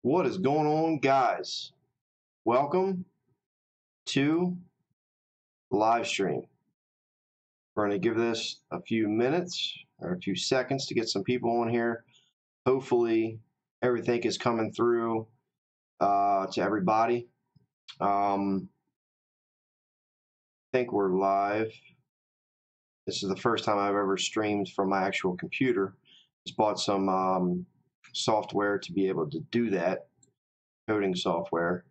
What is going on, guys? Welcome to the live stream. We're going to give this a few minutes or a few seconds to get some people on here. Hopefully, everything is coming through to everybody. I think we're live. This is the first time I've ever streamed from my actual computer. Just bought some software to be able to do that, coding software.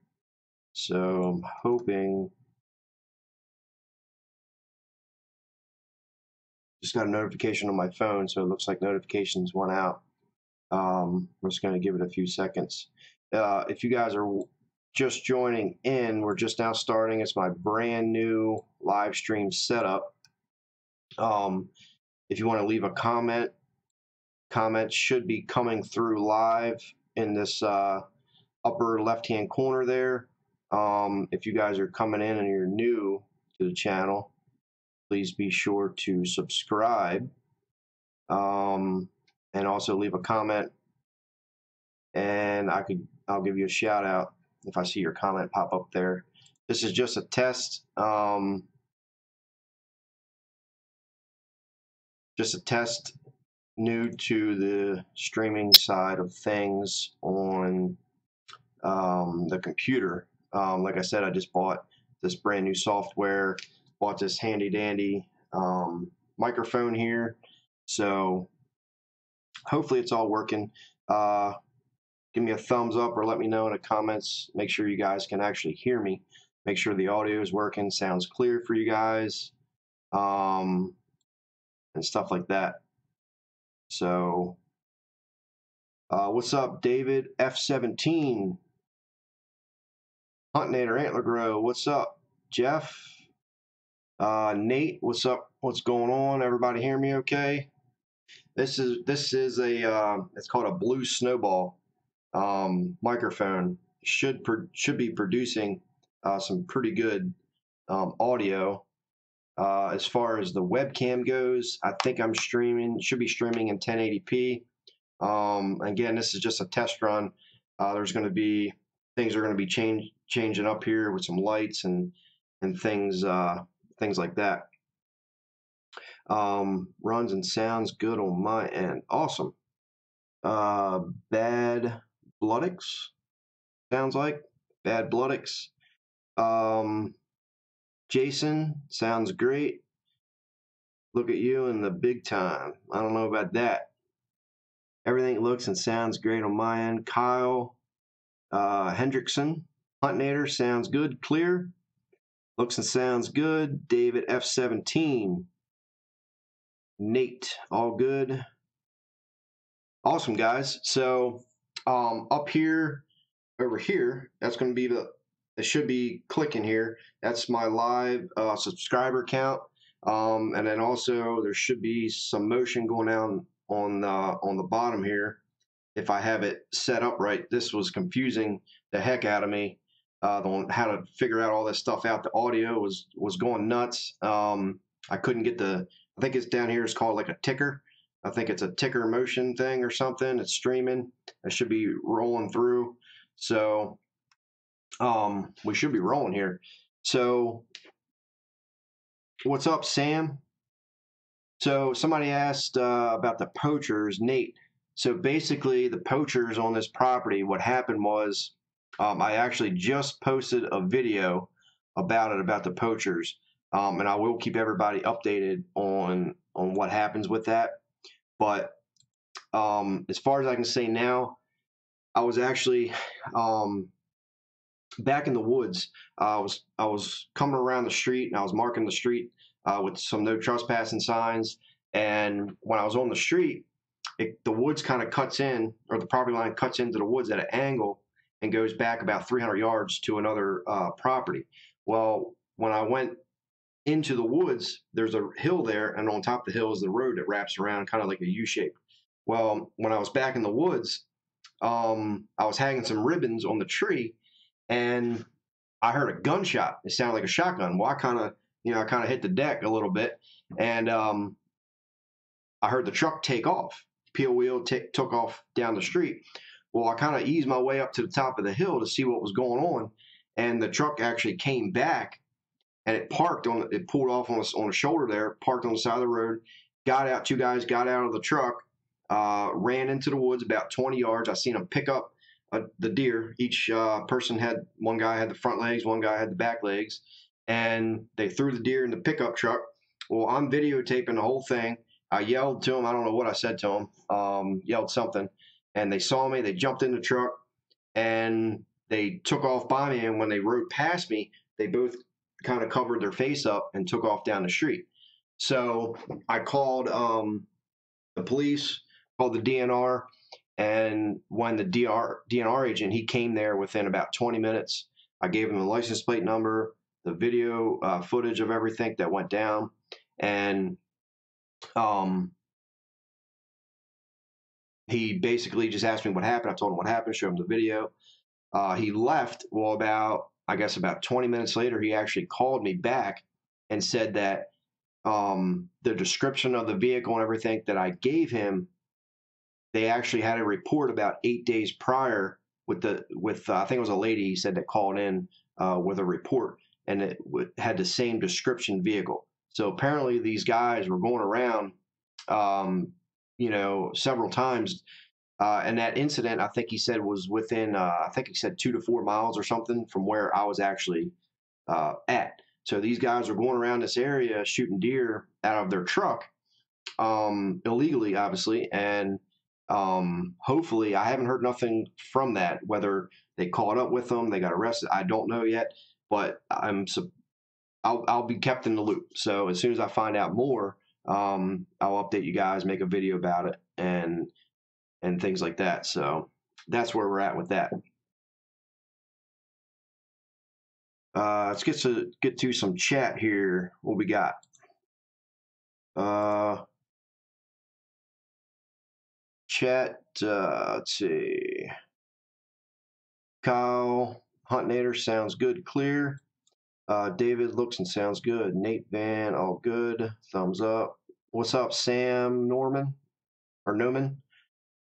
So I'm hoping. Just got a notification on my phone, so it looks like notifications went out. I'm just going to give it a few seconds. If you guys are just joining in, we're just now starting. It's my brand new live stream setup. If you want to leave a comment, comments should be coming through live in this upper left-hand corner there. If you guys are coming in and you're new to the channel, please be sure to subscribe and also leave a comment, and I'll give you a shout out if I see your comment pop up there. This is just a test, new to the streaming side of things on the computer. Like I said, I just bought this brand new software, bought this handy dandy microphone here, so hopefully it's all working. Give me a thumbs up or let me know in the comments. Make sure you guys can actually hear me. Make sure the audio is working, sounds clear for you guys, and stuff like that. So, what's up, David F17? Huntinator Antler Grow, what's up? Jeff, Nate, what's up? What's going on? Everybody hear me okay? This is a it's called a Blue Snowball microphone. Should be producing some pretty good audio. As far as the webcam goes, I think should be streaming in 1080p. Again, this is just a test run. There's going to be things are going to be changing up here with some lights and things like that. Runs and sounds good on my end. Awesome. Bad Bloodix, sounds like Bad Bloodix. Jason, sounds great. Look at you in the big time. I don't know about that. Everything looks and sounds great on my end. Kyle Hendrickson, Huntinator, sounds good, clear. Looks and sounds good. David F17. Nate, all good. Awesome, guys. So up here, over here, that's going to be it should be clicking here. That's my live subscriber count. And then also there should be some motion going down on the bottom here. If I have it set up right, this was confusing the heck out of me. On how to figure out all this stuff out. The audio was going nuts. I couldn't get I think it's down here. It's called like a ticker. I think it's a ticker motion thing or something. It's streaming. It should be rolling through. So we should be rolling here. So what's up, Sam? So somebody asked about the poachers, Nate. So basically the poachers on this property, what happened was I actually just posted a video about the poachers, and I will keep everybody updated on what happens with that. But as far as I can say now, I was actually back in the woods. I was coming around the street and I was marking the street with some no trespassing signs. And when I was on the street, the woods kind of cuts in, or the property line cuts into the woods at an angle and goes back about 300 yards to another property. Well, when I went into the woods, there's a hill there, and on top of the hill is the road that wraps around kind of like a U shape. Well, when I was back in the woods, I was hanging some ribbons on the tree, and I heard a gunshot. It sounded like a shotgun. Well, I kind of hit the deck a little bit, and I heard the truck take off. Peel wheel took off down the street. Well, I kind of eased my way up to the top of the hill to see what was going on, and the truck actually came back and it parked on. It pulled off on a shoulder there, parked on the side of the road. Got out. Two guys got out of the truck, ran into the woods about 20 yards. I seen them pick up the deer. Each person had, one guy had the front legs, one guy had the back legs, and they threw the deer in the pickup truck. Well, I'm videotaping the whole thing. I yelled to them. I don't know what I said to them. Yelled something, and they saw me. They jumped in the truck and they took off by me. And when they rode past me, they both kind of covered their face up and took off down the street. So I called the police, called the DNR, and when the DNR agent, he came there within about 20 minutes. I gave him the license plate number, the video footage of everything that went down, and he basically just asked me what happened. I told him what happened, showed him the video. He left. Well, about 20 minutes later, he actually called me back and said that the description of the vehicle and everything that I gave him, they actually had a report about 8 days prior with I think it was a lady, he said, that called in with a report, and it had the same description vehicle. So apparently these guys were going around, several times. And that incident, I think he said, was within, I think he said 2 to 4 miles or something from where I was actually at. So these guys were going around this area shooting deer out of their truck, illegally, obviously. And hopefully, I haven't heard nothing from that, whether they caught up with them, they got arrested. I don't know yet, but I'll be kept in the loop. So as soon as I find out more, I'll update you guys, make a video about it, and things like that. So that's where we're at with that. Let's get to some chat here. What we got? Chat. Let's see. Kyle Huntnator sounds good, clear. David looks and sounds good. Nate Van, all good. Thumbs up. What's up, Sam Norman or Newman?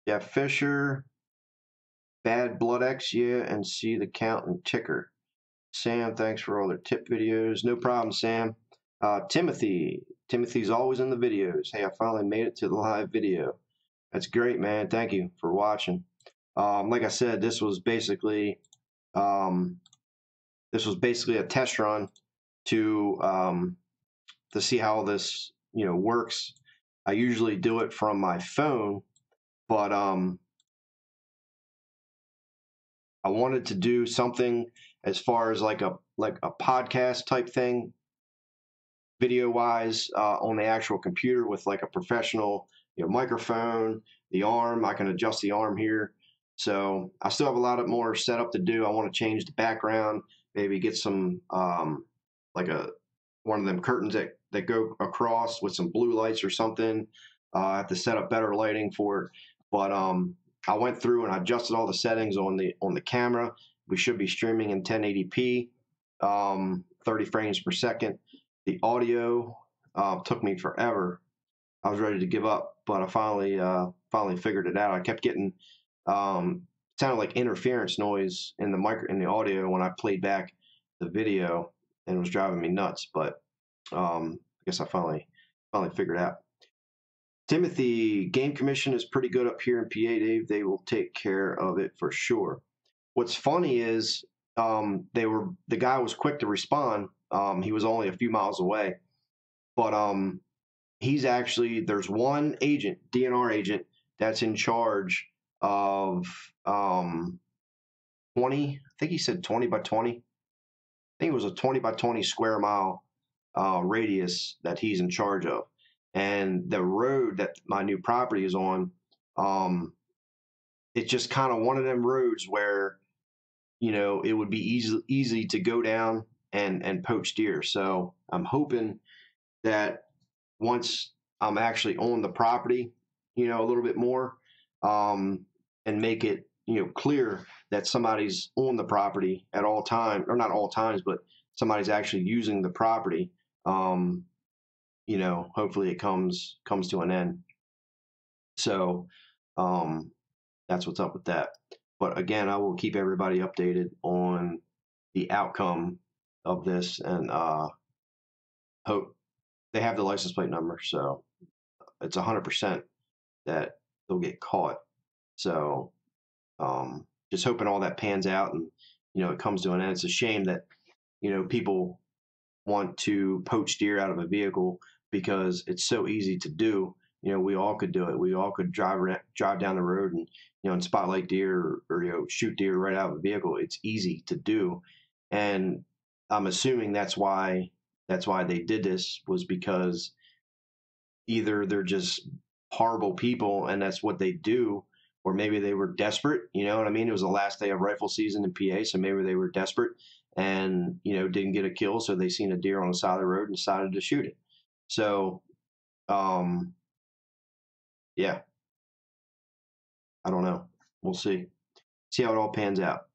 Jeff Fisher. Bad Blood X, yeah, and see the count and ticker. Sam, thanks for all their tip videos. No problem, Sam. Timothy's always in the videos. Hey, I finally made it to the live video. That's great, man. Thank you for watching. Like I said, this was basically a test run to see how this works. I usually do it from my phone, but I wanted to do something as far as like a podcast type thing, video wise, on the actual computer with like a professional microphone, the arm. I can adjust the arm here. So I still have a lot more setup to do. I want to change the background, maybe get some like one of them curtains that go across with some blue lights or something. I have to set up better lighting for it. But I went through and I adjusted all the settings on the camera. We should be streaming in 1080p, 30 frames per second. The audio took me forever. I was ready to give up, but I finally figured it out. I kept getting sounded like interference noise in the audio when I played back the video, and it was driving me nuts. But I guess I finally figured it out. Timothy, Game Commission is pretty good up here in PA, Dave. They will take care of it for sure. What's funny is the guy was quick to respond. He was only a few miles away, but there's one agent, DNR agent, that's in charge of 20. I think he said 20 by 20. I think it was a 20 by 20 square mile radius that he's in charge of. And the road that my new property is on, it's just kind of one of them roads where, it would be easy to go down and poach deer. So I'm hoping that once I'm actually on the property, a little bit more, and make it, clear that somebody's on the property at all times, or not all times, but somebody's actually using the property. Hopefully it comes to an end. So that's what's up with that. But again, I will keep everybody updated on the outcome of this, and hope they have the license plate number, so it's 100% that they'll get caught. So just hoping all that pans out and it comes to an end. It's a shame that people want to poach deer out of a vehicle because it's so easy to do. We all could do it. We all could drive down the road and spotlight deer or shoot deer right out of a vehicle. It's easy to do, and I'm assuming that's why they did this, was because either they're just horrible people and that's what they do, or maybe they were desperate. You know what I mean? It was the last day of rifle season in PA, so maybe they were desperate and didn't get a kill, so they seen a deer on the side of the road and decided to shoot it. So yeah, I don't know. We'll see how it all pans out.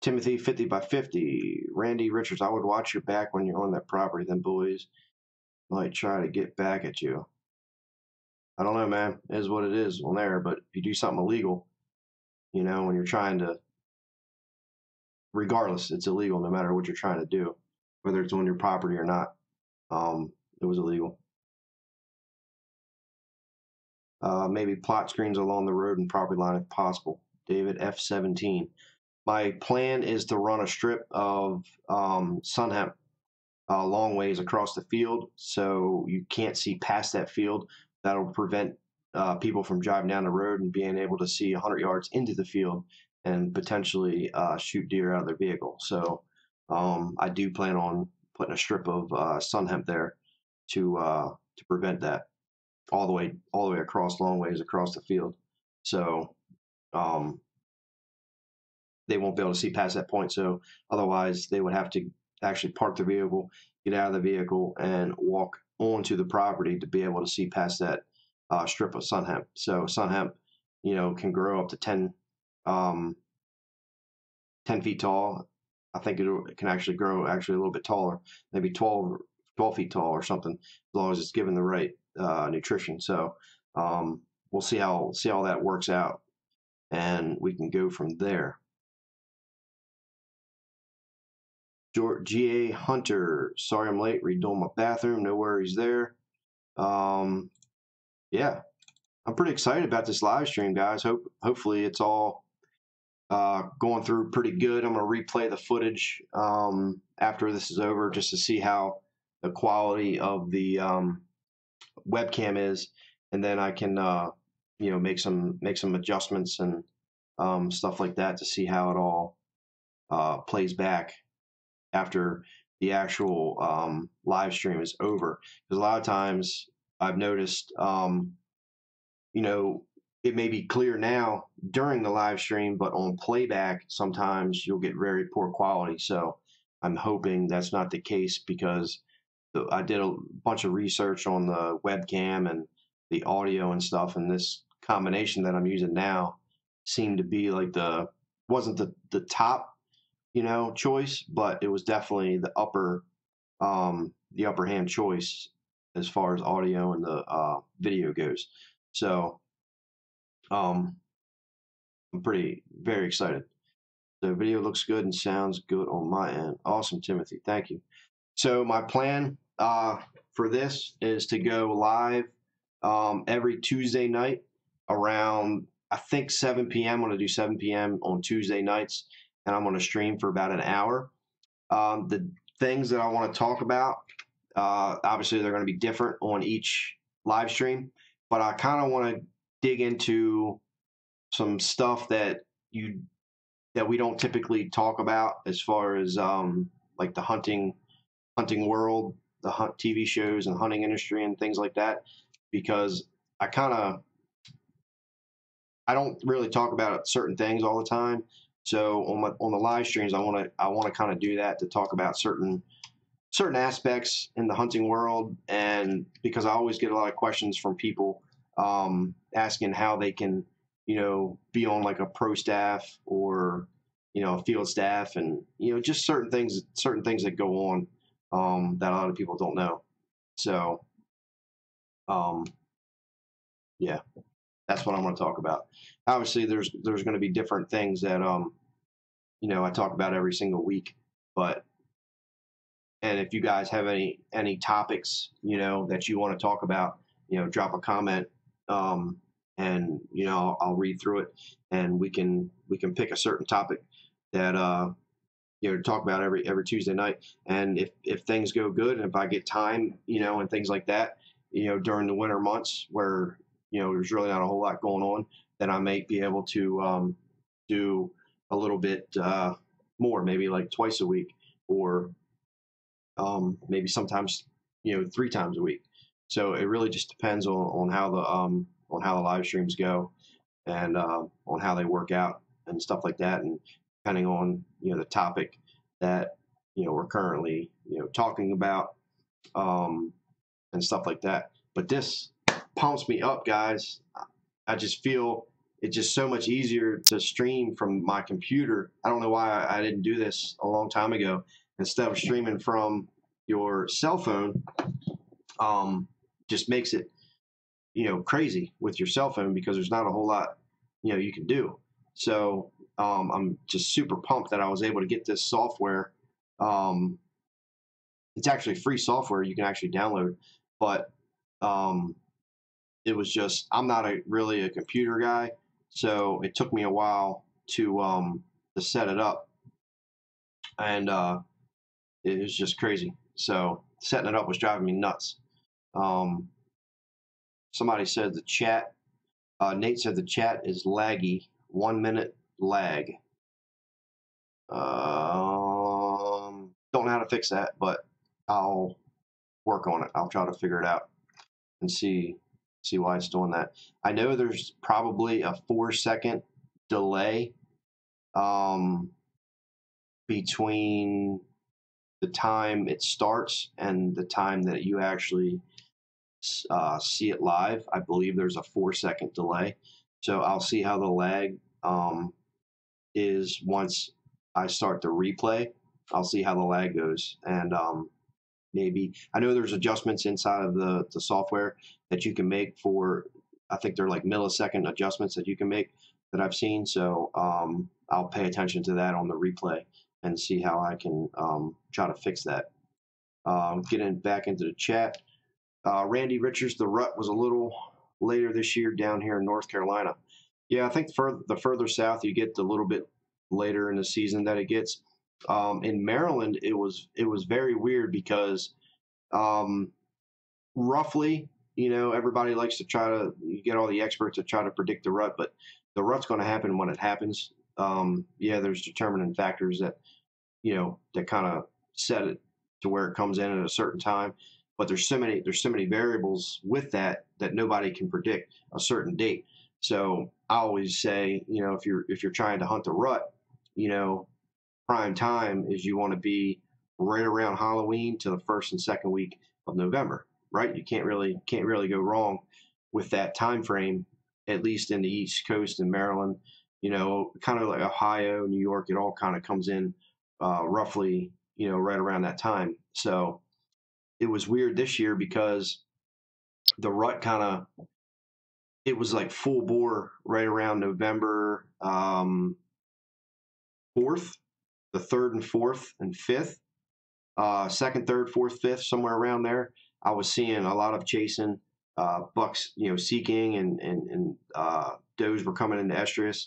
Timothy 50 by 50. Randy Richards, I would watch your back when you're on that property. Then boys might try to get back at you. I don't know, man. It is what it is on there. But if you do something illegal, when you're trying to, regardless, it's illegal no matter what you're trying to do, whether it's on your property or not. It was illegal. Maybe plot screens along the road and property line if possible. David F17. My plan is to run a strip of sun hemp long ways across the field, so you can't see past that field. That'll prevent people from driving down the road and being able to see 100 yards into the field and potentially shoot deer out of their vehicle. So I do plan on putting a strip of sun hemp there to prevent that all the way across, long ways across the field. So they won't be able to see past that point. So otherwise, they would have to actually park the vehicle, get out of the vehicle, and walk onto the property to be able to see past that strip of sun hemp. So sun hemp, can grow up to 10 feet tall. I think it can actually grow a little bit taller, maybe 12 feet tall or something, as long as it's given the right nutrition. So we'll see how that works out, and we can go from there. G.A. Hunter, sorry I'm late, redoing my bathroom, no worries there. Yeah, I'm pretty excited about this live stream, guys. Hopefully it's all going through pretty good. I'm going to replay the footage after this is over just to see how the quality of the webcam is, and then I can make some adjustments and stuff like that to see how it all plays back after the actual live stream is over. Because a lot of times I've noticed, it may be clear now during the live stream, but on playback, sometimes you'll get very poor quality. So I'm hoping that's not the case, because I did a bunch of research on the webcam and the audio and stuff, and this combination that I'm using now seemed to be like wasn't the top choice, but it was definitely the upper hand choice as far as audio and the video goes. So I'm very excited. The video looks good and sounds good on my end. Awesome, Timothy. Thank you. So my plan for this is to go live every Tuesday night around, I think, 7 p.m. I'm going to do 7 p.m. on Tuesday nights, and I'm going to stream for about an hour. The things that I want to talk about, obviously they're going to be different on each live stream, but I kind of want to dig into some stuff that we don't typically talk about, as far as like the hunting world, the TV shows and hunting industry and things like that, because I don't really talk about certain things all the time. So on the live streams, I want to kind of do that, to talk about certain aspects in the hunting world, and because I always get a lot of questions from people asking how they can be on like a pro staff or a field staff, and just certain things that go on that a lot of people don't know. So Yeah, that's what I'm going to talk about. Obviously, there's going to be different things that I talk about every single week, but and if you guys have any topics that you want to talk about, drop a comment, and I'll read through it, and we can pick a certain topic that talk about every Tuesday night. And if things go good, and if I get time, and things like that, during the winter months where there's really not a whole lot going on, then I may be able to do a little bit more, maybe like twice a week, or maybe sometimes 3 times a week. So it really just depends on how the live streams go, and on how they work out and stuff like that, and depending on the topic that we're currently talking about, and stuff like that. But this pumps me up, guys. I just feel it's just so much easier to stream from my computer. I don't know why I didn't do this a long time ago. Instead of streaming from your cell phone, just makes it crazy with your cell phone, because there's not a whole lot you can do. So I'm just super pumped that I was able to get this software. Um, it's actually free software you can actually download, but it was just, I'm not really a computer guy, so it took me a while to set it up, and it was just crazy. So setting it up was driving me nuts. Um, Somebody said the chat. Nate said the chat is laggy. 1 minute lag. Don't know how to fix that, but I'll work on it. I'll try to figure it out and see why it's doing that. I know there's probably a 4 second delay between the time it starts and the time that you actually see it live. I believe there's a 4 second delay. So I'll see how the lag is once I start the replay. I'll see how the lag goes, and maybe I know there's adjustments inside of the software that you can make for. I think they're like millisecond adjustments that you can make that I've seen. So I'll pay attention to that on the replay and see how I can try to fix that. Getting back into the chat, Randy Richards, the rut was a little later this year down here in North Carolina. Yeah, I think the further south you get, the little bit later in the season that it gets. In Maryland, it was very weird because roughly, everybody likes to try to get all the experts to try to predict the rut, but the rut's going to happen when it happens. Yeah, there's determining factors that that kind of set it to where it comes in at a certain time. But there's so many variables with that nobody can predict a certain date. So I always say, if you're trying to hunt the rut, prime time is you want to be right around Halloween to the first and second week of November, right? You can't really go wrong with that time frame, at least in the East Coast and Maryland. Kind of like Ohio, New York, it all kind of comes in roughly, right around that time. So it was weird this year because the rut it was like full bore right around November 4th, the 3rd and 4th and 5th, 2nd, 3rd, 4th, 5th, somewhere around there. I was seeing a lot of chasing bucks, seeking, and does were coming into estrus.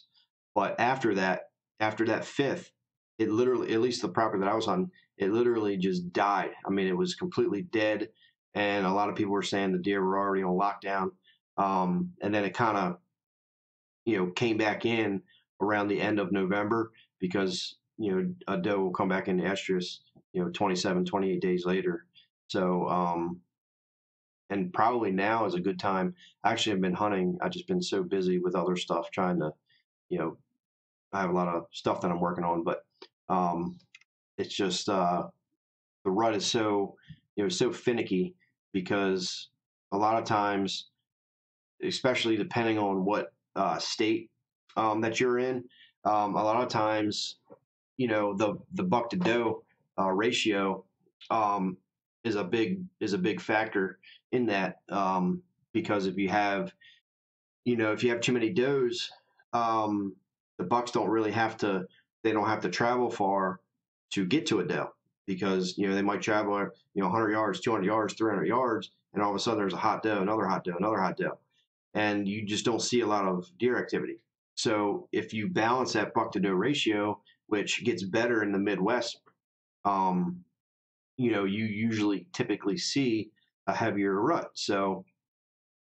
But after that 5th, it literally, at least the property that I was on, it literally just died. I mean, it was completely dead, and a lot of people were saying the deer were already on lockdown. And then it kind of, came back in around the end of November, because a doe will come back into estrus 27, 28 days later. So and probably now is a good time. I actually have been hunting. I've just been so busy with other stuff, trying to, I have a lot of stuff that I'm working on, but it's just the rut is so so finicky, because a lot of times, especially depending on what state that you're in, a lot of times the buck to doe ratio is a big factor in that, because if you have if you have too many does, the bucks don't really have to. They don't have to travel far to get to a doe because they might travel 100 yards, 200 yards, 300 yards, and all of a sudden there's a hot doe, another hot doe, another hot doe, and you just don't see a lot of deer activity. So if you balance that buck to doe ratio, which gets better in the Midwest, you usually typically see a heavier rut. So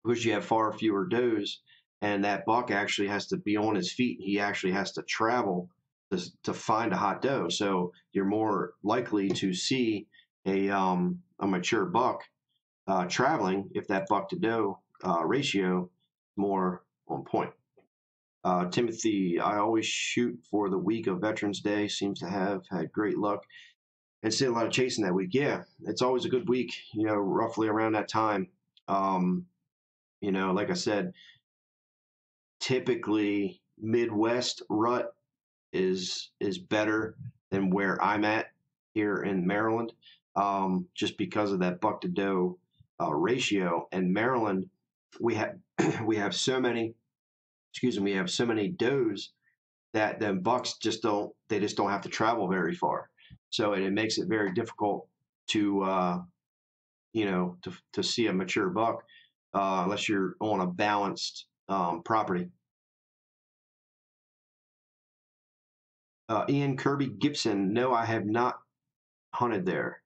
because you have far fewer does, and that buck actually has to be on his feet, he actually has to travel to find a hot doe. So you're more likely to see a mature buck traveling if that buck to doe ratio more on point. Timothy, I always shoot for the week of Veterans Day. Seems to have had great luck and see a lot of chasing that week. Yeah, it's always a good week, roughly around that time. Like I said, typically Midwest rut is better than where I'm at here in Maryland, just because of that buck to doe ratio. And Maryland, we have we have so many, we have so many does that then bucks just don't have to travel very far. So it makes it very difficult to to see a mature buck unless you're on a balanced property. Ian Kirby Gibson, no, I have not hunted there.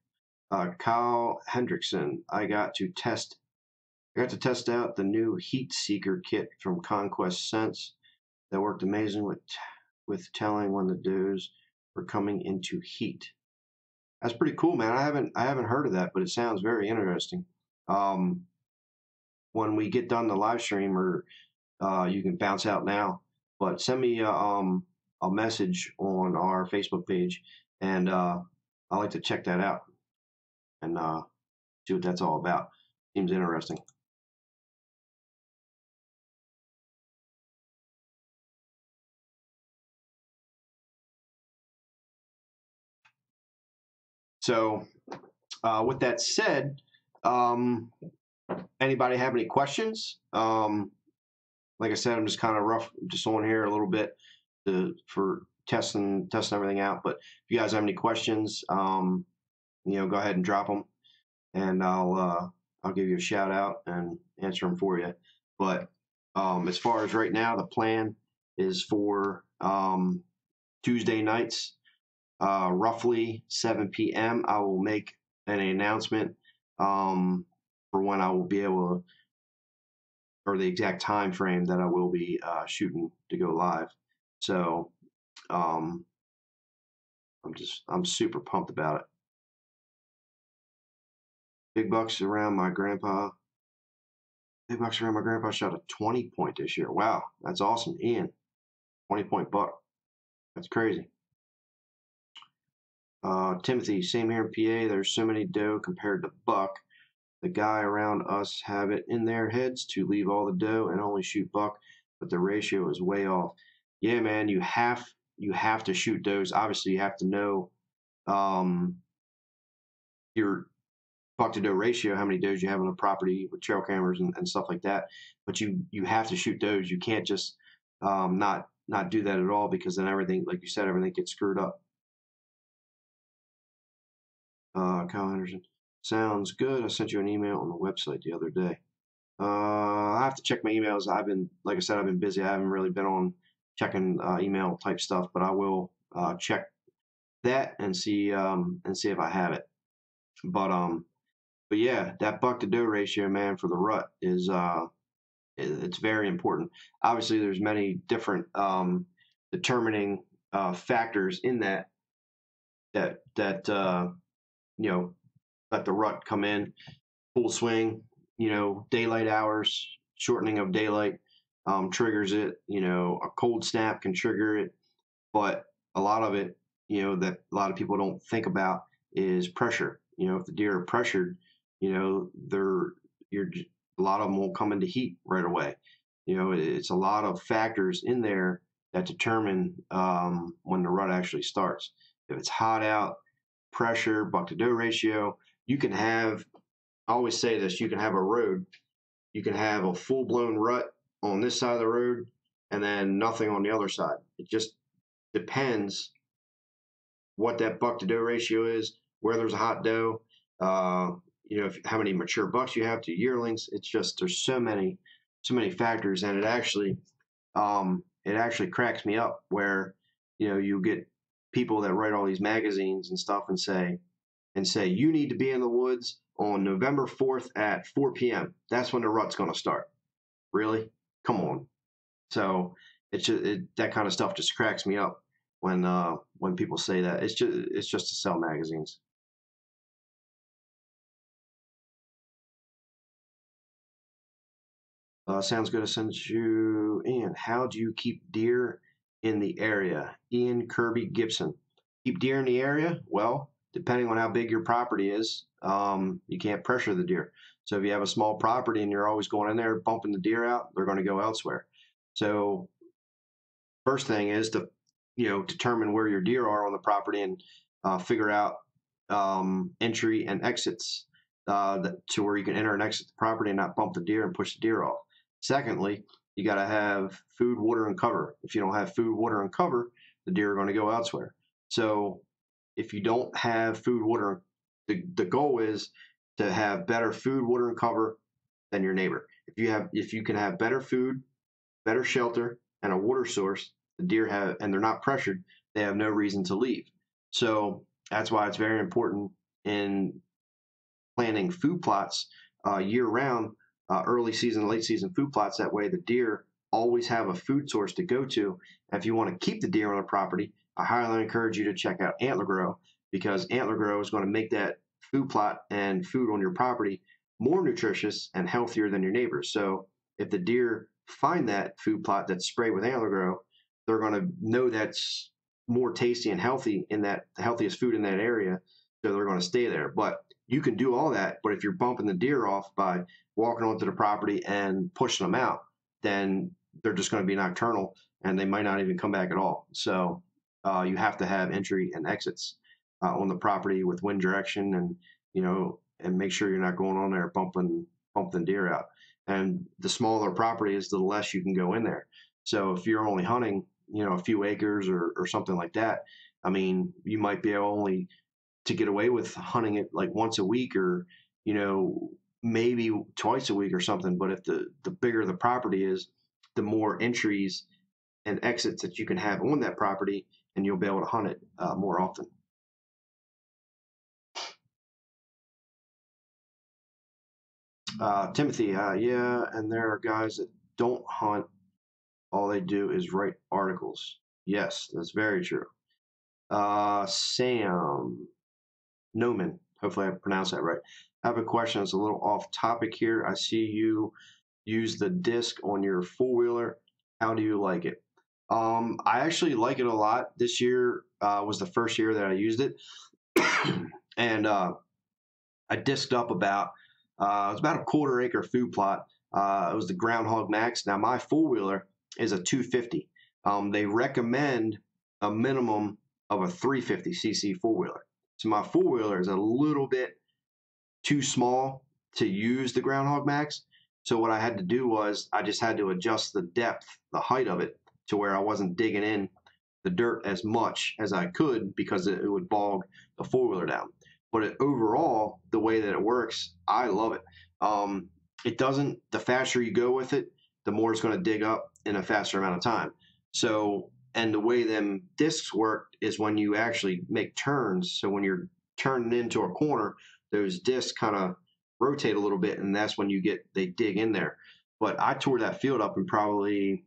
Kyle Hendrickson, I got to test out the new Heat Seeker kit from Conquest Sense that worked amazing with telling when the does were coming into heat. That's pretty cool, man. I haven't heard of that, but it sounds very interesting. When we get done the live stream, or you can bounce out now, but send me a message on our Facebook page, and I like to check that out and see what that's all about. Seems interesting. So, with that said, anybody have any questions? Like I said, I'm just kind of just on here a little bit for testing everything out. But if you guys have any questions, go ahead and drop them, and I'll give you a shout out and answer them for you. But as far as right now, the plan is for Tuesday nights, roughly 7 p.m. I will make an announcement for when I will be able to, or the exact time frame that I will be shooting to go live. So I'm super pumped about it. Big bucks around my grandpa. Big bucks around my grandpa shot a 20 point this year. Wow, that's awesome, Ian. 20-point buck. That's crazy. Timothy, same here in PA. There's so many doe compared to buck. The guy around us have it in their heads to leave all the doe and only shoot buck, but the ratio is way off. Yeah, man, you have to shoot does. Obviously, you have to know your buck to doe ratio, how many does you have on a property with trail cameras and stuff like that. But you have to shoot does. You can't just not do that at all, because then everything, like you said, everything gets screwed up. Kyle Henderson, sounds good. I sent you an email on the website the other day. I have to check my emails. Like I said, I've been busy. I haven't really been on checking email type stuff, but I will check that and see if I have it. But yeah, that buck to doe ratio, man, for the rut is it's very important. Obviously, there's many different determining factors in that let the rut come in full swing. Daylight hours, shortening of daylight triggers it. A cold snap can trigger it, but a lot of it, that a lot of people don't think about is pressure. If the deer are pressured, a lot of them won't come into heat right away. It's a lot of factors in there that determine when the rut actually starts. If it's hot out, pressure, buck to doe ratio, you can have, I always say this, you can have a road, you can have a full blown rut on this side of the road and then nothing on the other side. It just depends what that buck to doe ratio is, where there's a hot doe, how many mature bucks you have to yearlings. It's just there's so many factors, and it actually cracks me up where you get people that write all these magazines and stuff and say you need to be in the woods on November 4th at 4 p.m. That's when the rut's going to start. Really? Come on. So that kind of stuff just cracks me up when people say that. It's just to sell magazines. Sounds good. I sent you, Ian. How do you keep deer in the area? Ian Kirby Gibson. Keep deer in the area? Well, depending on how big your property is, you can't pressure the deer. So if you have a small property and you're always going in there bumping the deer out, they're going to go elsewhere. So first thing is to determine where your deer are on the property and figure out entry and exits to where you can enter and exit the property and not bump the deer and push the deer off. Secondly, you got to have food, water, and cover. If you don't have food, water, and cover, the deer are going to go elsewhere. So if you don't have food, water, the goal is to have better food, water, and cover than your neighbor. If you can have better food, better shelter, and a water source, the deer have, and they're not pressured, they have no reason to leave. So that's why it's very important in planting food plots year round, early season, late season food plots. That way the deer always have a food source to go to. And if you want to keep the deer on the property, I highly encourage you to check out Antler Grow, because Antler Grow is going to make that food plot and food on your property more nutritious and healthier than your neighbors. So if the deer find that food plot that's sprayed with Antler Grow, they're going to know that's more tasty and healthy, in that the healthiest food in that area. So they're going to stay there. But you can do all that, but if you're bumping the deer off by walking onto the property and pushing them out, then they're just going to be nocturnal and they might not even come back at all. So you have to have entry and exits on the property with wind direction, and make sure you're not going on there bumping deer out. And the smaller property is, the less you can go in there. So if you're only hunting, a few acres or something like that, I mean, you might be able only to get away with hunting it like once a week, or maybe twice a week or something. But if the bigger the property is, the more entries and exits that you can have on that property, and you'll be able to hunt it more often. Timothy, yeah, and there are guys that don't hunt. All they do is write articles. Yes, that's very true. Sam Noman, hopefully I pronounced that right. I have a question that's a little off topic here. I see you use the disc on your four-wheeler. How do you like it? I actually like it a lot. This year was the first year that I used it. And I disked up about, it was about a quarter-acre food plot. It was the Groundhog Max. Now, my four-wheeler is a 250. They recommend a minimum of a 350cc four-wheeler. So my four-wheeler is a little bit too small to use the Groundhog Max. So what I had to do was I just had to adjust the depth, the height of it, to where I wasn't digging in the dirt as much as I could, because it would bog the four-wheeler down. But overall, the way that it works, I love it. It doesn't, the faster you go with it, the more it's going to dig up in a faster amount of time. So, and the way them discs work is when you actually make turns. So when you're turning into a corner, those discs kind of rotate a little bit, and that's when they dig in there. But I tore that field up in probably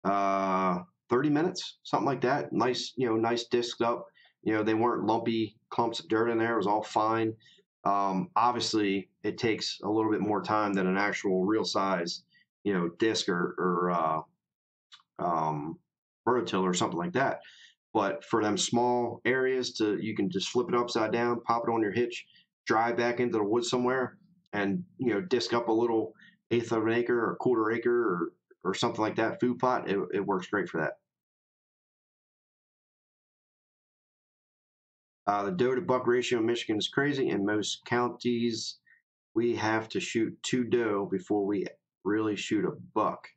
30 minutes, something like that. Nice, nice disced up. They weren't lumpy clumps of dirt in there. It was all fine. Obviously, it takes a little bit more time than an actual real size, disc or rototill or something like that. But for them small areas, you can just flip it upside down, pop it on your hitch, drive back into the woods somewhere, and disc up a little eighth of an acre or quarter acre or something like that food plot. It works great for that. The doe to buck ratio in Michigan is crazy. In most counties, we have to shoot 2 doe before we really shoot a buck,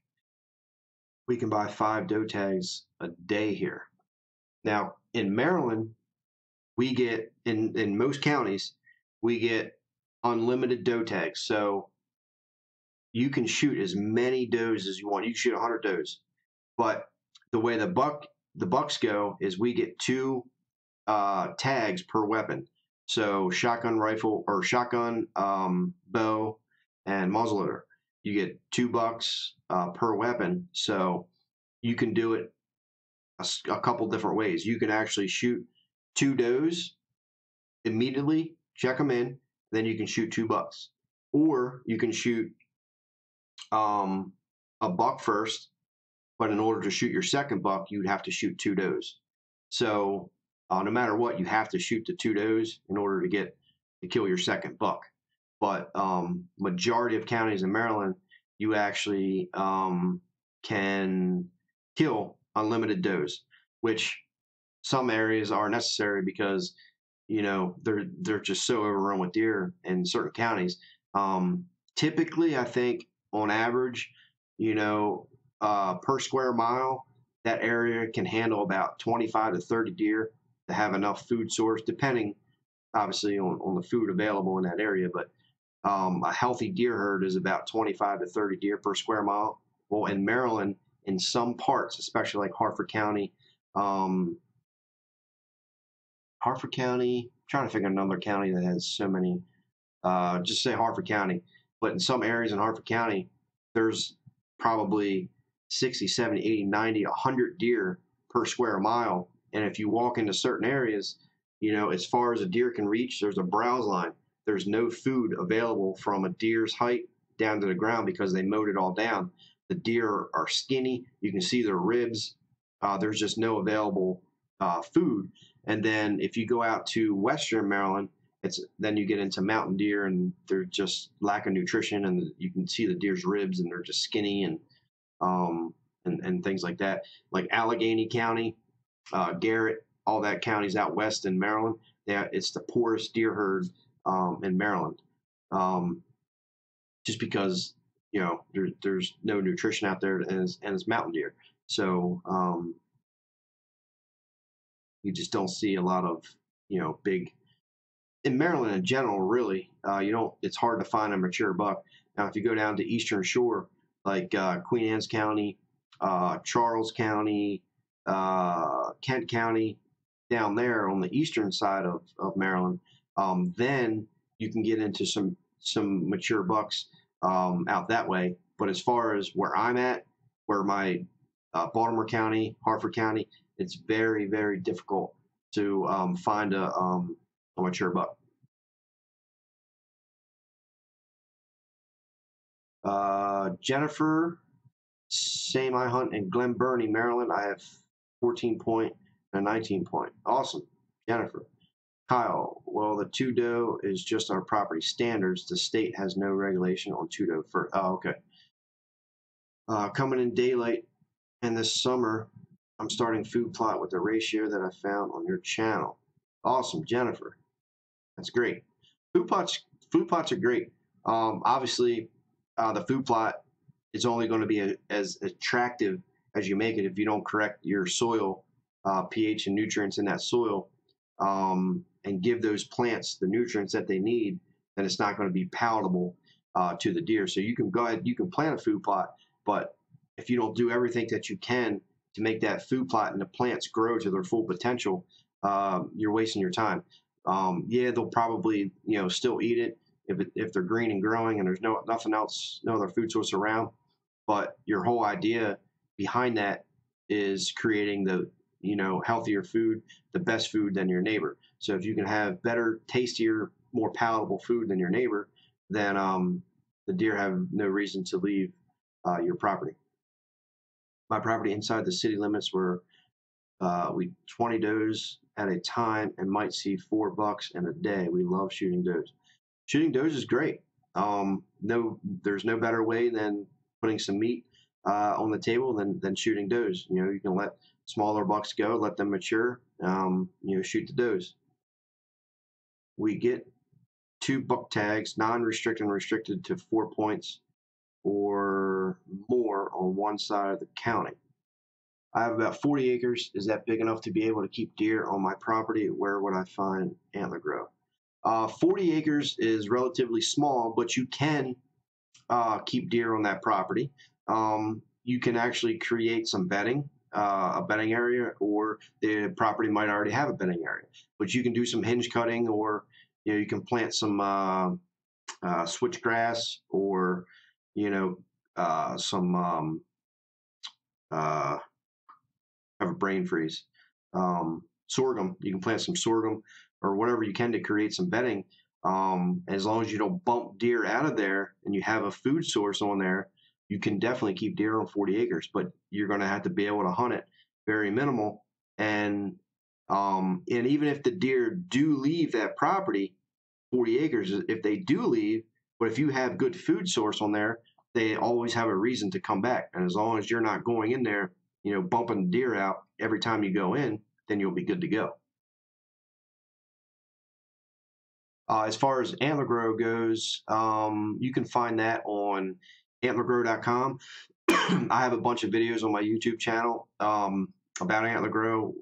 we can buy 5 doe tags a day here. Now, in Maryland, we get, in most counties, we get unlimited doe tags. So you can shoot as many does as you want. You can shoot 100 does. But the way the bucks go is we get 2 tags per weapon. So shotgun rifle or shotgun, bow, and muzzleloader. You get 2 bucks per weapon. So you can do it a couple different ways. You can actually shoot 2 does immediately, check them in, then you can shoot 2 bucks. Or you can shoot a buck first, but in order to shoot your second buck, you'd have to shoot 2 does. So no matter what, you have to shoot the 2 does in order to kill your second buck. But majority of counties in Maryland, you actually can kill unlimited does, which some areas are necessary because they're just so overrun with deer in certain counties. Typically, I think on average, per square mile, that area can handle about 25 to 30 deer to have enough food source, depending obviously on the food available in that area. But a healthy deer herd is about 25 to 30 deer per square mile. Well, in Maryland, in some parts, especially like Harford County, I'm trying to figure another county that has so many, just say Harford County. But in some areas in Harford County, there's probably 60, 70, 80, 90, 100 deer per square mile. And if you walk into certain areas, as far as a deer can reach, there's a browse line. There's no food available from a deer's height down to the ground because they mowed it all down. The deer are skinny. You can see their ribs. There's just no available food. And then if you go out to Western Maryland, then you get into mountain deer, and they're just lack of nutrition, and you can see the deer's ribs, and they're just skinny and things like that. Like Allegheny County, Garrett, all that counties out west in Maryland, it's the poorest deer herd in Maryland, just because there's no nutrition out there, and it's mountain deer. So you just don't see a lot of big. In Maryland in general, really, it's hard to find a mature buck. Now, if you go down to Eastern Shore, like Queen Anne's County, Charles County, Kent County, down there on the eastern side of Maryland, then you can get into some mature bucks out that way. But as far as where I'm at, where my Baltimore County, Harford County, it's very, very difficult to find a mature buck. Jennifer, same, I hunt in Glen Burnie, Maryland. I have 14 point and a 19 point. Awesome, Jennifer. Kyle, well, the 2 doe is just our property standards. The state has no regulation on 2 doe for. Oh, okay. Coming in daylight, and this summer, I'm starting food plot with the ratio that I found on your channel. Awesome, Jennifer. That's great. Food plots are great. Obviously, the food plot is only going to be as attractive as you make it. If you don't correct your soil pH and nutrients in that soil, and give those plants the nutrients that they need, then it's not going to be palatable to the deer. So you can go ahead, you can plant a food plot, but if you don't do everything that you can to make that food plot and the plants grow to their full potential, you're wasting your time. Yeah, they'll probably still eat it if they're green and growing and there's nothing else, no other food source around. But your whole idea behind that is creating the healthier food, the best food than your neighbor. So if you can have better, tastier, more palatable food than your neighbor, then the deer have no reason to leave your property. My property inside the city limits were we 20 does at a time and might see 4 bucks in a day. We love shooting does. Shooting does is great. There's no better way than putting some meat on the table than shooting does. You can let smaller bucks go, let them mature, shoot the does. We get 2 buck tags, non-restricted and restricted to 4 points. or more on one side of the county. I have about 40 acres. Is that big enough to be able to keep deer on my property? Where would I find antler grow? 40 acres is relatively small, but you can keep deer on that property. You can actually create some bedding, a bedding area, or the property might already have a bedding area. But you can do some hinge cutting, or you can plant some switchgrass, or some uh, have a brain freeze. Sorghum. You can plant some sorghum or whatever you can to create some bedding. As long as you don't bump deer out of there and you have a food source on there, you can definitely keep deer on 40 acres, but you're going to have to be able to hunt it very minimal. And even if the deer do leave that property, 40 acres, if they do leave, but if you have good food source on there, they always have a reason to come back. And as long as you're not going in there, bumping deer out every time you go in, then you'll be good to go. As far as antler grow goes, you can find that on antlergrow.com. I have a bunch of videos on my YouTube channel about antler grow,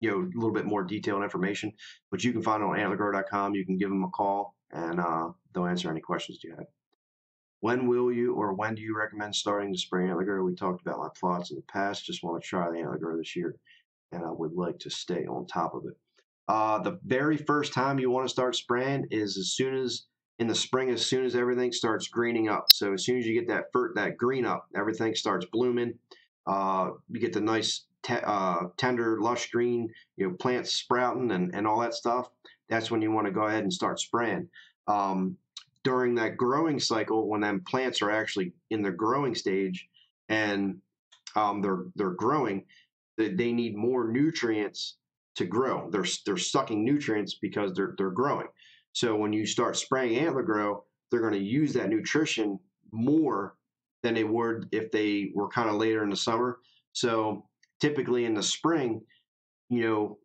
a little bit more detailed information, but you can find it on antlergrow.com. You can give them a call and they'll answer any questions you have. When do you recommend starting to spray antler grow? We talked about my plots in the past. Just want to try the antler grow this year, and I would like to stay on top of it. The very first time you want to start spraying is in the spring, as soon as everything starts greening up. So as soon as you get that green up, everything starts blooming. You get the nice tender, lush green, plants sprouting and all that stuff. That's when you want to go ahead and start spraying. During that growing cycle, when them plants are actually in their growing stage and they're growing, they need more nutrients to grow. They're sucking nutrients because they're growing. So when you start spraying antler grow, they're going to use that nutrition more than they would if they were kind of later in the summer. So typically in the spring, the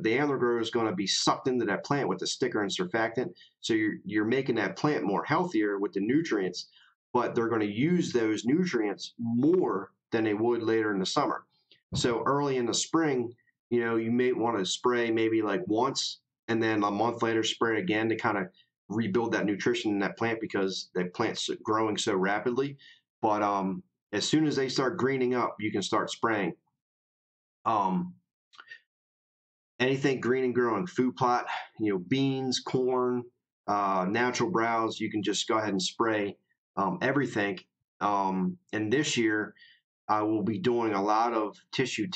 antler grow is going to be sucked into that plant with the sticker and surfactant. So you're making that plant more healthier with the nutrients, but they're going to use those nutrients more than they would later in the summer. So early in the spring, you may want to spray maybe like once, and then a month later spray again to kind of rebuild that nutrition in that plant because that plant's growing so rapidly. But as soon as they start greening up, you can start spraying. Anything green and growing, food plot, beans, corn, natural browse, you can just go ahead and spray everything. And this year, I will be doing a lot of tissue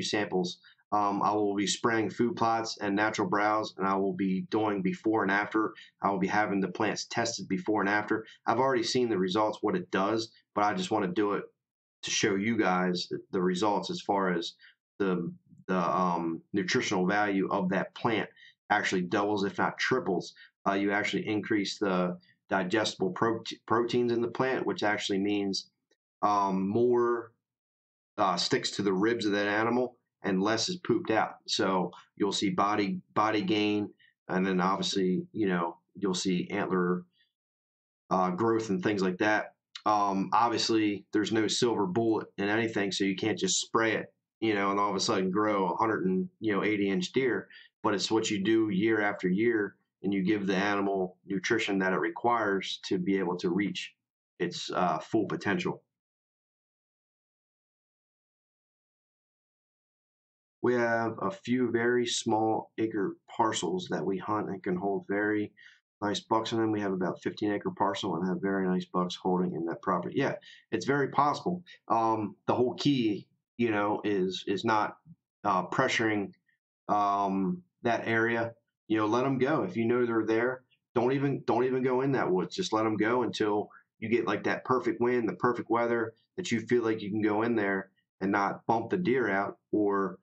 samples. I will be spraying food plots and natural browse, and I will be doing before and after. I will be having the plants tested before and after. I've already seen the results, what it does, but I just want to do it to show you guys the results as far as the nutritional value of that plant actually doubles, if not triples. You actually increase the digestible proteins in the plant, which actually means more sticks to the ribs of that animal and less is pooped out. So you'll see body gain, and then obviously you'll see antler growth and things like that. Obviously, there's no silver bullet in anything, so you can't just spray it, and all of a sudden grow 180-inch deer. But it's what you do year after year, and you give the animal nutrition that it requires to be able to reach its full potential. We have a few very small acre parcels that we hunt and can hold very nice bucks in them. We have about 15-acre parcel and have very nice bucks holding in that property. Yeah, it's very possible. The whole key, is not pressuring that area. Let them go. If you know they're there, don't even go in that woods. Just let them go until you get like that perfect wind, the perfect weather that you feel like you can go in there and not bump the deer out, or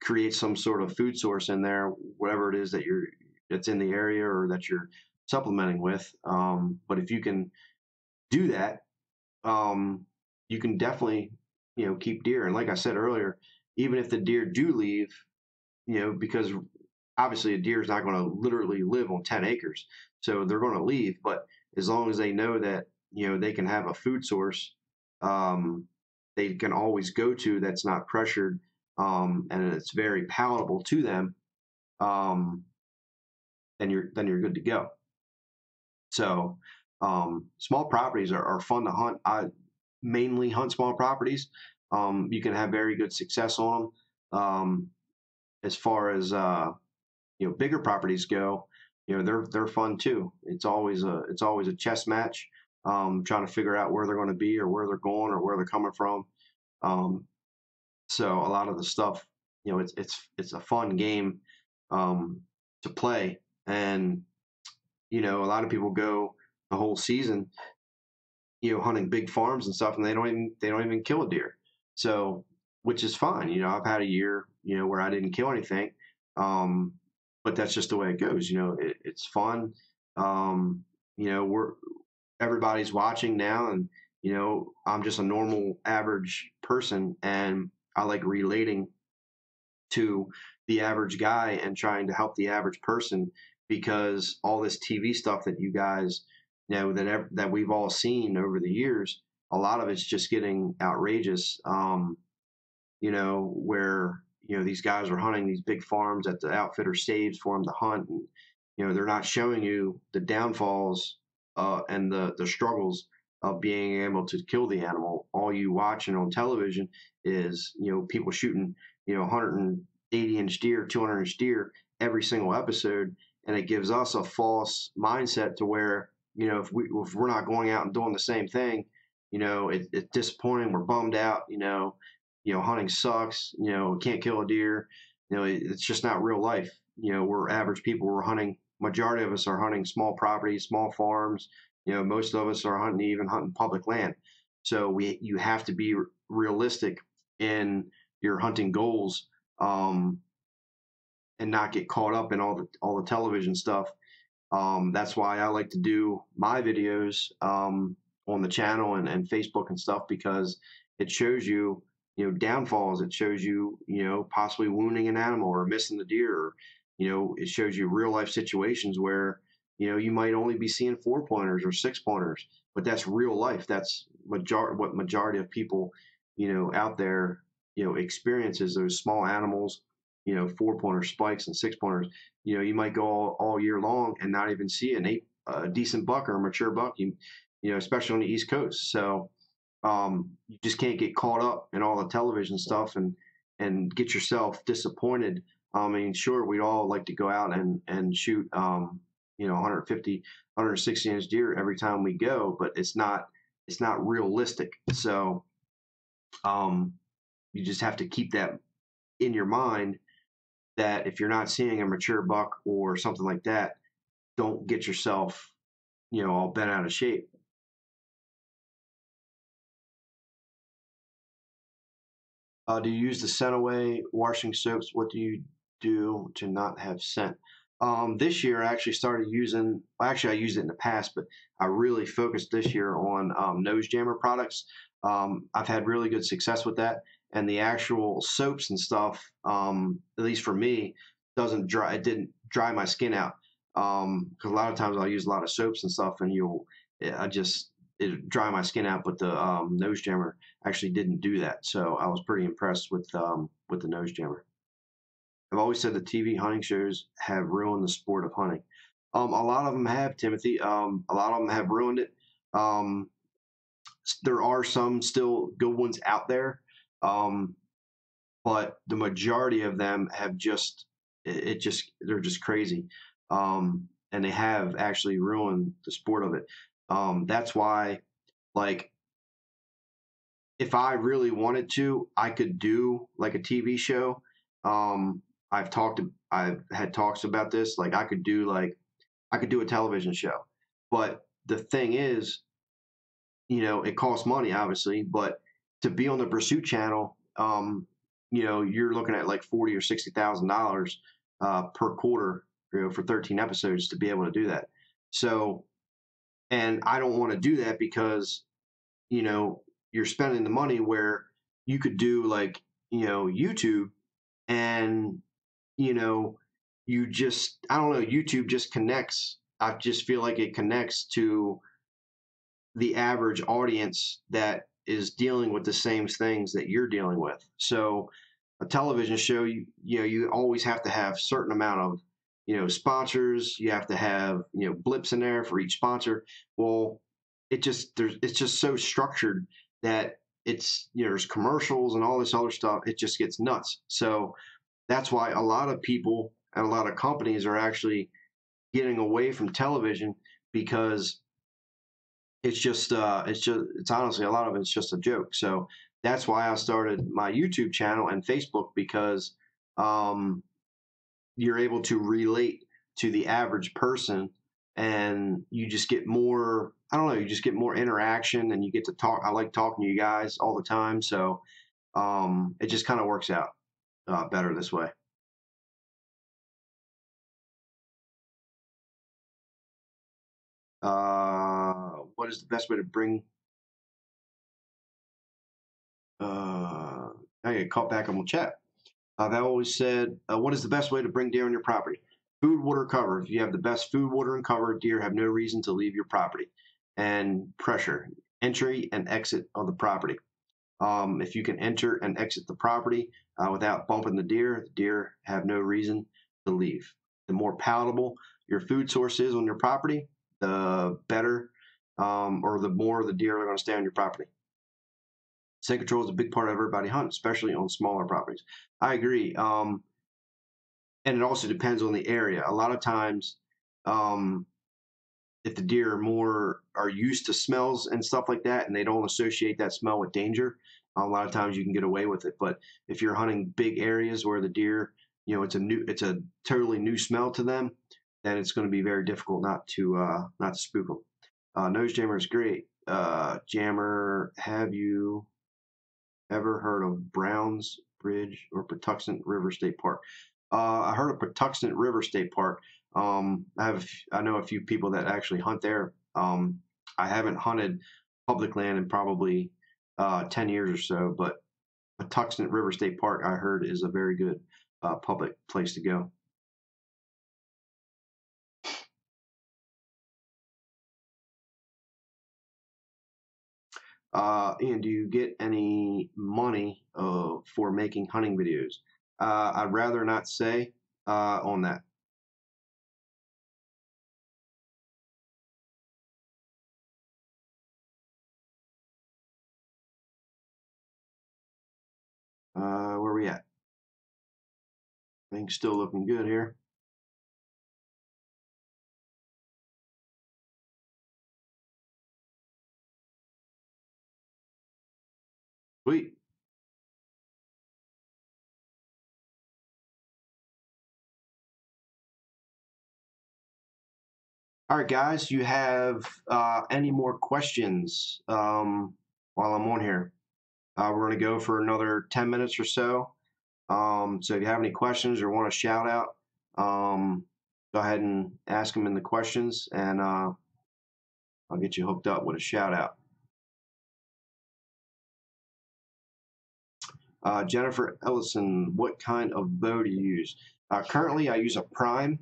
create some sort of food source in there, whatever it is that's in the area or that you're supplementing with. But if you can do that, you can definitely, keep deer. And like I said earlier, even if the deer do leave, because obviously a deer is not going to literally live on 10 acres, so they're going to leave. But as long as they know that they can have a food source, um, they can always go to that's not pressured, and it's very palatable to them, um, then you're good to go. So small properties are fun to hunt. I mainly hunt small properties. You can have very good success on them. As far as bigger properties go, they're fun too. It's always a chess match, trying to figure out where they're going to be or where they're going or where they're coming from. Um, so a lot of the stuff, it's a fun game to play, and a lot of people go the whole season, hunting big farms and stuff, and they don't even kill a deer. So, which is fine. I've had a year, where I didn't kill anything, um, but that's just the way it goes. It's fun. We're everybody's watching now, and I'm just a normal, average person, and I like relating to the average guy and trying to help the average person, because all this TV stuff that you guys that we've all seen over the years, a lot of it's just getting outrageous. Where these guys are hunting these big farms that the outfitter saves for them to hunt, and they're not showing you the downfalls and the struggles of being able to kill the animal. All you watching on television is people shooting 180-inch deer, 200-inch deer every single episode, and it gives us a false mindset to where if we're not going out and doing the same thing, it's disappointing. We're bummed out. Hunting sucks. Can't kill a deer. It's just not real life. We're average people. We're hunting. Majority of us are hunting small properties, small farms. Most of us are even hunting public land. So you have to be realistic in your hunting goals, and not get caught up in all the television stuff. That's why I like to do my videos on the channel and Facebook and stuff, because it shows you, downfalls. It shows you, possibly wounding an animal or missing the deer. Or, it shows you real life situations where, you might only be seeing 4-pointers or 6-pointers, but that's real life. That's what majority of people, out there, experiences those small animals, 4-pointer spikes and 6-pointers. You might go all year long and not even see a decent buck or a mature buck, especially on the East Coast. So you just can't get caught up in all the television stuff and get yourself disappointed. I mean, sure, we'd all like to go out and shoot, 150, 160-inch deer every time we go, but it's not realistic. So you just have to keep that in your mind, that if you're not seeing a mature buck or something like that, don't get yourself, all bent out of shape. Do you use the scent away washing soaps? What do you do to not have scent? This year, I actually started using. Well, actually, I used it in the past, but I really focused this year on nose jammer products. I've had really good success with that, and the actual soaps and stuff, at least for me, doesn't dry. It didn't dry my skin out, because a lot of times I'll use a lot of soaps and stuff, and it dry my skin out. But the nose jammer actually didn't do that, so I was pretty impressed with the nose jammer. I've always said the TV hunting shows have ruined the sport of hunting. A lot of them have, Timothy. A lot of them have ruined it. Um, there are some still good ones out there, um, but the majority of them have they're just crazy, and they have actually ruined the sport of it. That's why, like, if I really wanted to, I could do like a TV show. Um, I've had talks about this. Like I could do a television show, but the thing is, it costs money, obviously. But to be on the Pursuit Channel, you're looking at like 40 or $60,000 per quarter, for 13 episodes to be able to do that. So, and I don't want to do that because you're spending the money where you could do like, YouTube, and, you know, I don't know, YouTube just connects. I just feel like it connects to the average audience that is dealing with the same things that you're dealing with. So a television show, you always have to have certain amount of, sponsors. You have to have, blips in there for each sponsor. Well, it's just so structured that it's, there's commercials and all this other stuff. It just gets nuts. So that's why a lot of people and a lot of companies are actually getting away from television, because it's honestly, a lot of it's just a joke. So that's why I started my YouTube channel and Facebook, because um, you're able to relate to the average person, and you just get more, I don't know, you just get more interaction, and you get to talk. I like talking to you guys all the time. So it just kind of works out better this way. What is the best way to bring I get caught back on the chat. I've always said, what is the best way to bring deer on your property? Food, water, cover. If you have the best food, water, and cover, deer have no reason to leave your property. And pressure, entry and exit of the property. If you can enter and exit the property without bumping the deer have no reason to leave. The more palatable your food source is on your property, the better, or the more the deer are going to stay on your property. Scent control is a big part of everybody hunting, especially on smaller properties. I agree. And it also depends on the area. A lot of times, um, if the deer are used to smells and stuff like that, and they don't associate that smell with danger, a lot of times you can get away with it. But if you're hunting big areas where the deer, it's a totally new smell to them, then it's going to be very difficult not to spook them. Nose jammer is great. Jammer, have you ever heard of Browns Bridge or Patuxent River State Park? I heard of Patuxent River State Park. I know a few people that actually hunt there. I haven't hunted public land in probably 10 years or so, but Patuxent River State Park, I heard, is a very good public place to go. Ian, do you get any money for making hunting videos? I'd rather not say on that. Where are we at? Things still looking good here. Sweet. All right, guys, you have any more questions while I'm on here? We're going to go for another 10 minutes or so. So if you have any questions or want a shout out, go ahead and ask them in the questions, and I'll get you hooked up with a shout out. Jennifer Ellison, what kind of bow do you use? Currently, I use a Prime.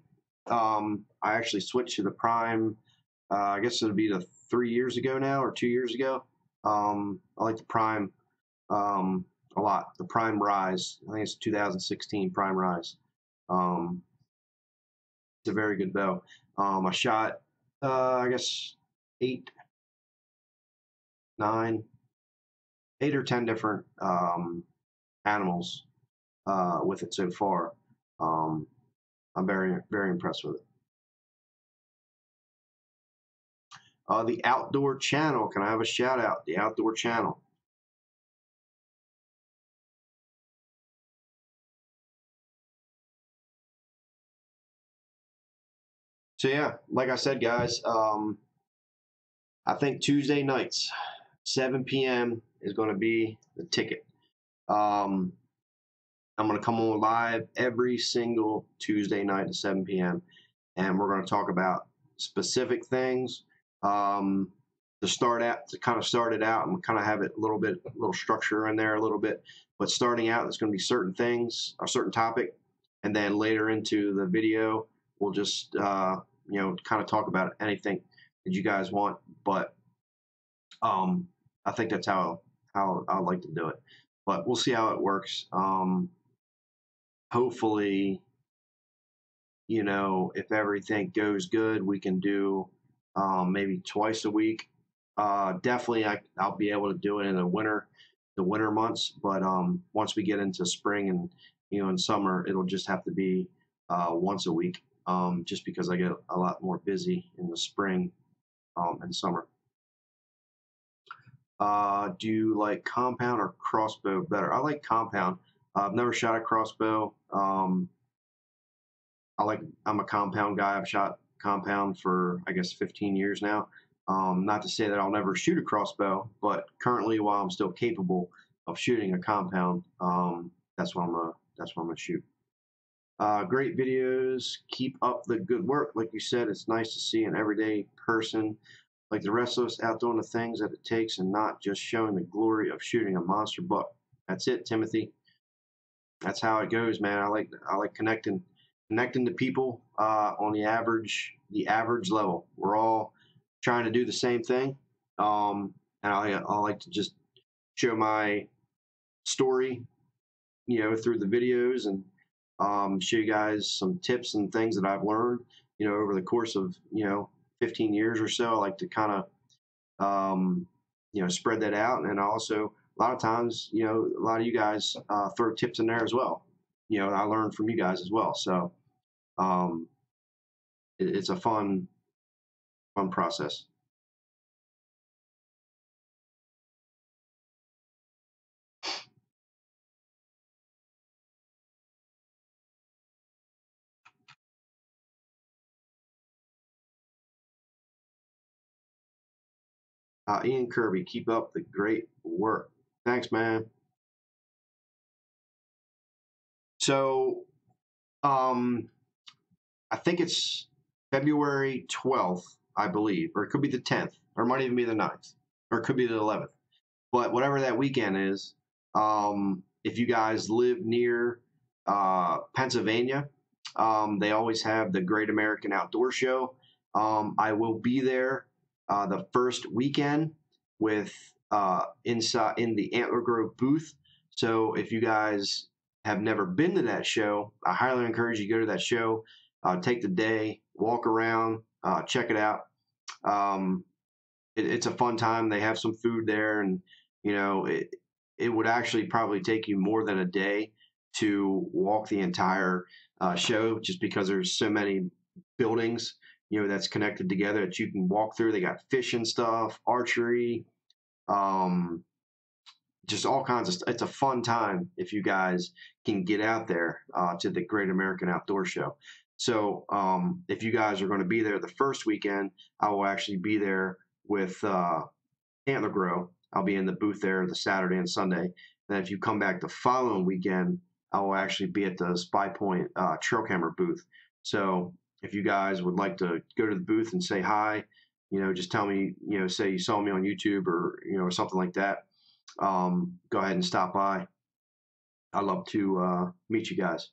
I actually switched to the Prime. I guess it'll be 3 years ago now, or 2 years ago. I like the Prime a lot. The Prime Rise. I think it's 2016 Prime Rise. It's a very good bow. I shot, I guess, 8, 9, 8 or 10 different animals with it so far. I'm very, very impressed with it. The Outdoor Channel. Can I have a shout out? The Outdoor Channel. So yeah, like I said, guys, I think Tuesday nights, 7 p.m. is going to be the ticket. I'm going to come on live every single Tuesday night at 7 p.m. and we're going to talk about specific things. To kind of start it out and kind of have it a little structure in there a little bit. But starting out, it's going to be certain things, a certain topic, and then later into the video, we'll just kind of talk about anything that you guys want. But I think that's how I like to do it, but we'll see how it works. Hopefully, if everything goes good, we can do maybe twice a week. Definitely, I'll be able to do it in the winter months. But once we get into spring and in summer, it'll just have to be once a week. Just because I get a lot more busy in the spring and summer. Do you like compound or crossbow better? I like compound. I've never shot a crossbow. I'm a compound guy. I've shot compound for I guess 15 years now. Not to say that I'll never shoot a crossbow, but currently, while I'm still capable of shooting a compound, that's what I'm gonna shoot. Great videos. Keep up the good work. Like you said, it's nice to see an everyday person like the rest of us out doing the things that it takes and not just showing the glory of shooting a monster buck. That's it, Timothy. That's how it goes, man. I like connecting to people on the average level. We're all trying to do the same thing, and I like to just show my story, through the videos and show you guys some tips and things that I've learned, over the course of 15 years or so. I like to kind of spread that out, and also a lot of times, a lot of you guys throw tips in there as well. I learned from you guys as well. So um, it's a fun process. Ian Kirby, keep up the great work. Thanks, man. So um, I think it's February 12th, I believe, or it could be the 10th, or it might even be the 9th, or it could be the 11th. But whatever that weekend is, if you guys live near Pennsylvania, they always have the Great American Outdoor Show. I will be there the first weekend with inside in the Antler Grove booth. So if you guys have never been to that show, I highly encourage you to go to that show. Take the day, walk around, check it out. Um, it's a fun time. They have some food there, and it would actually probably take you more than a day to walk the entire show, just because there's so many buildings that's connected together that you can walk through. They got fishing stuff, archery, um, just all kinds of stuff. It's a fun time if you guys can get out there to the Great American Outdoor Show. So if you guys are going to be there the first weekend, I will actually be there with Antler Grow. I'll be in the booth there the Saturday and Sunday. Then if you come back the following weekend, I will actually be at the Spy Point trail camera booth. So if you guys would like to go to the booth and say hi, just tell me, say you saw me on YouTube or something like that. Go ahead and stop by. I'd love to meet you guys.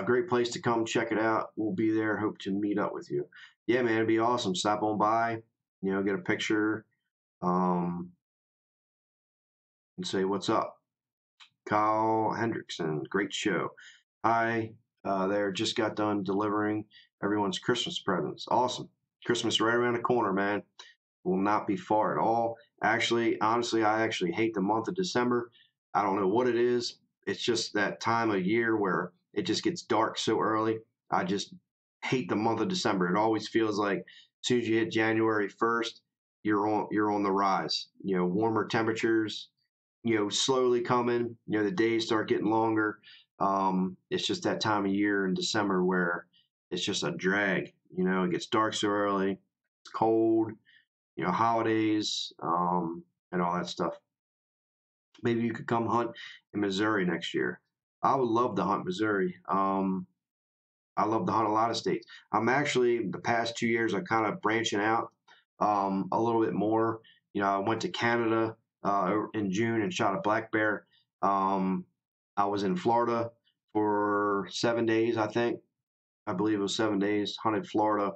Great place to come check it out. We'll be there. Hope to meet up with you. Yeah, man, it'd be awesome. Stop on by, get a picture, um, and say what's up. Kyle Hendrickson, great show. Hi, there. Just got done delivering everyone's Christmas presents. Awesome. Christmas right around the corner, man. Will not be far at all. Actually, honestly, I actually hate the month of December. I don't know what it is. It's just that time of year where it just gets dark so early. I just hate the month of December. It always feels like as soon as you hit January 1st, you're on the rise. Warmer temperatures, slowly coming. The days start getting longer. It's just that time of year in December where it's just a drag. It gets dark so early. It's cold. Holidays, and all that stuff. Maybe you could come hunt in Missouri next year. I would love to hunt Missouri. I love to hunt a lot of states. I'm actually the past 2 years I'm kind of branching out a little bit more. I went to Canada in June and shot a black bear. I was in Florida for 7 days, I think. I believe it was 7 days. Hunted Florida.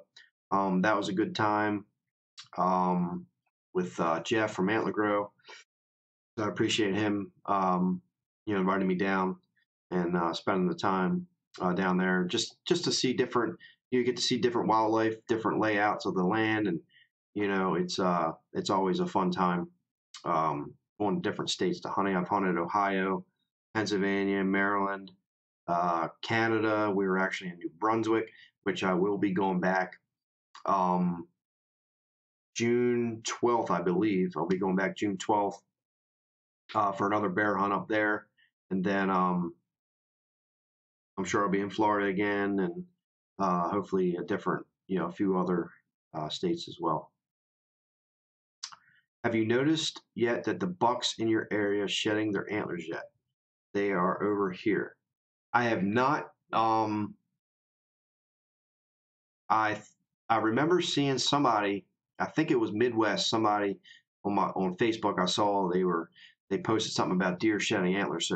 That was a good time. with Jeff from Antler Grow. So I appreciate him, inviting me down and spending the time down there just to see different. You get to see different wildlife, different layouts of the land, and it's always a fun time going to different states to hunting. I've hunted Ohio, Pennsylvania, Maryland, Canada. We were actually in New Brunswick, which I will be going back um, June 12th, I believe. I'll be going back June 12th for another bear hunt up there. And then I'm sure I'll be in Florida again and hopefully a few other states as well. Have you noticed yet that the bucks in your area shedding their antlers yet? They are over here. I have not. I remember seeing somebody. I think it was Midwest. Somebody on Facebook. I saw they posted something about deer shedding antlers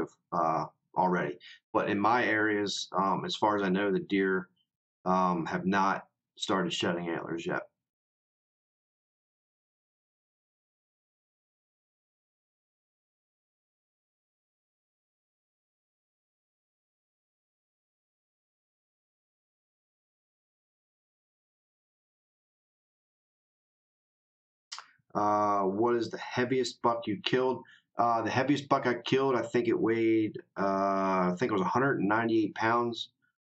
already. But in my areas, as far as I know, the deer have not started shedding antlers yet. What is the heaviest buck you killed? The heaviest buck I killed, I think it weighed, I think it was 198 pounds.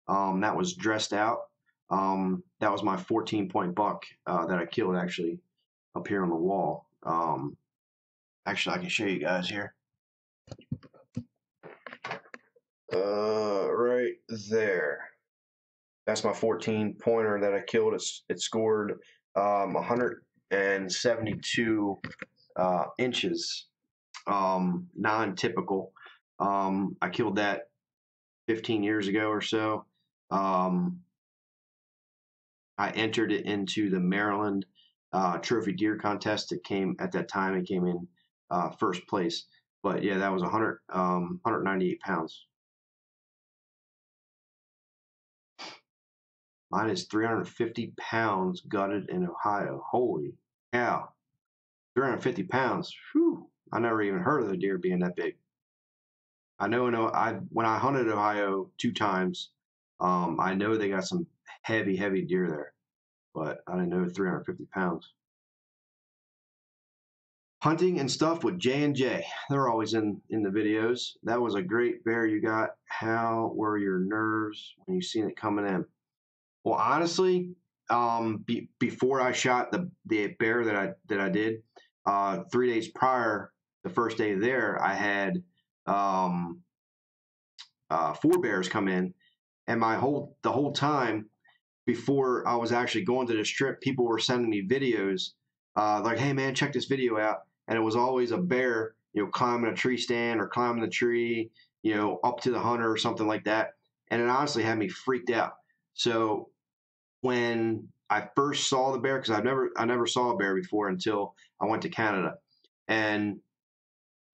That was dressed out. That was my 14-point buck that I killed actually up here on the wall. Actually, I can show you guys here. Right there. That's my 14-pointer that I killed. It scored 172 inches, non-typical. I killed that 15 years ago or so. I entered it into the Maryland trophy deer contest. It came at that time. It came in first place. But yeah, that was 198 pounds. Mine is 350 pounds gutted in Ohio. Holy cow. 350 pounds. Whew. I never even heard of the deer being that big. I know when I hunted Ohio 2 times, I know they got some heavy deer there, but I didn't know 350 pounds. Hunting and stuff with J&J. They're always in the videos. That was a great bear you got. How were your nerves when you seen it coming in? Well, honestly, before I shot the bear that I did, 3 days prior, the first day there, I had 4 bears come in, and the whole time before I was actually going to this trip, people were sending me videos like, "Hey man, check this video out," and it was always a bear, climbing a tree stand or climbing the tree, up to the hunter or something like that, and it honestly had me freaked out. So when I first saw the bear, because I never saw a bear before until I went to Canada and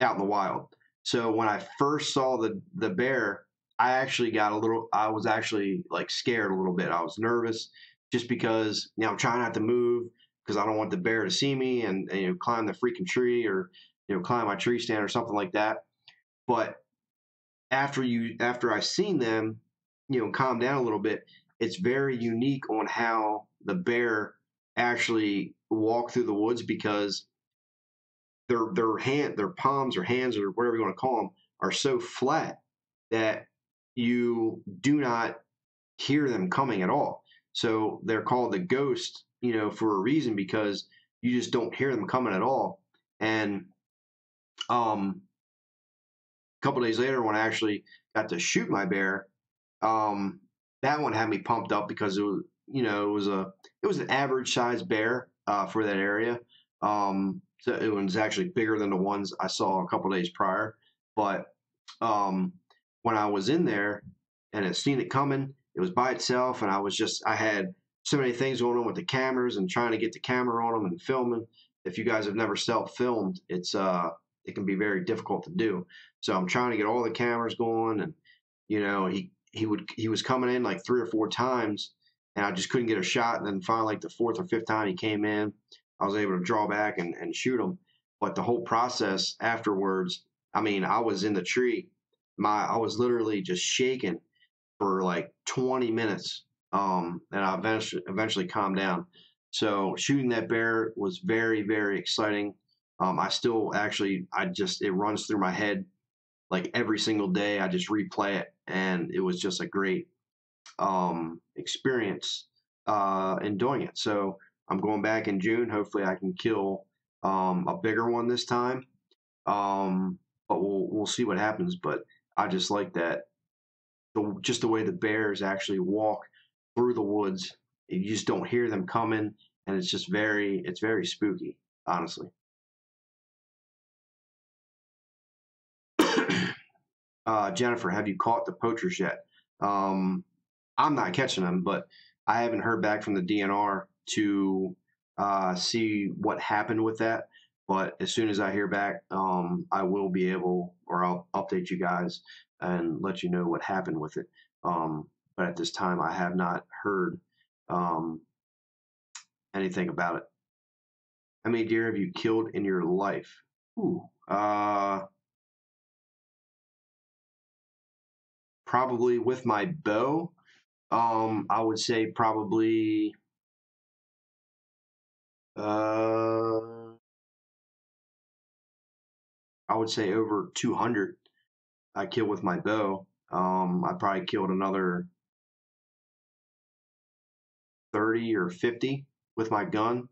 out in the wild. So when I first saw the bear, I was actually like scared a little bit. I was nervous just because, I'm trying not to move because I don't want the bear to see me and climb the freaking tree or, climb my tree stand or something like that. But after I seen them, calm down a little bit, it's very unique on how the bear actually walk through the woods because their palms or hands or whatever you want to call them are so flat that you do not hear them coming at all. So they're called the ghost, for a reason because you just don't hear them coming at all. And a couple days later, when I actually got to shoot my bear, that one had me pumped up because it was an average sized bear for that area. So it was actually bigger than the ones I saw a couple days prior. But when I was in there and had seen it coming, it was by itself, and I had so many things going on with the cameras and trying to get the camera on them and filming. If you guys have never self-filmed, it can be very difficult to do. So I'm trying to get all the cameras going, and he was coming in like 3 or 4 times, and I just couldn't get a shot. And then finally, like the 4th or 5th time he came in, I was able to draw back and shoot them. But the whole process afterwards, I mean, I was in the tree. I was literally just shaking for like 20 minutes. And I eventually calmed down. So shooting that bear was very, very exciting. I still actually, it runs through my head like every single day. I just replay it, and it was just a great experience in doing it. So I'm going back in June. Hopefully, I can kill a bigger one this time. But we'll see what happens. But I just like that just the way the bears actually walk through the woods. You just don't hear them coming, and it's very spooky, honestly. Jennifer, have you caught the poachers yet? Um, I'm not catching them, but I haven't heard back from the DNR to see what happened with that. But as soon as I hear back, I will be able, or I'll update you guys and let you know what happened with it. But at this time, I have not heard um, anything about it. How many deer have you killed in your life? Ooh, probably with my bow. I would say probably uh, I would say over 200 I killed with my bow. I probably killed another 30 or 50 with my gun,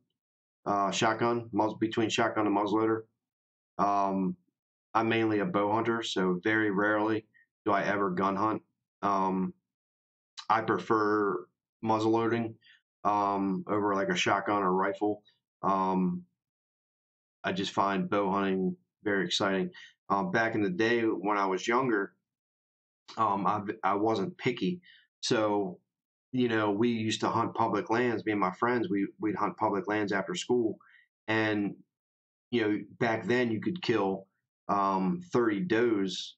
shotgun, between shotgun and muzzleloader. Um, I'm mainly a bow hunter, so very rarely do I ever gun hunt. Um, I prefer muzzleloading over like a shotgun or rifle. Um, I just find bow hunting very exciting. Back in the day when I was younger, I wasn't picky, so we used to hunt public lands. Me and my friends, we'd hunt public lands after school, and back then you could kill 30 does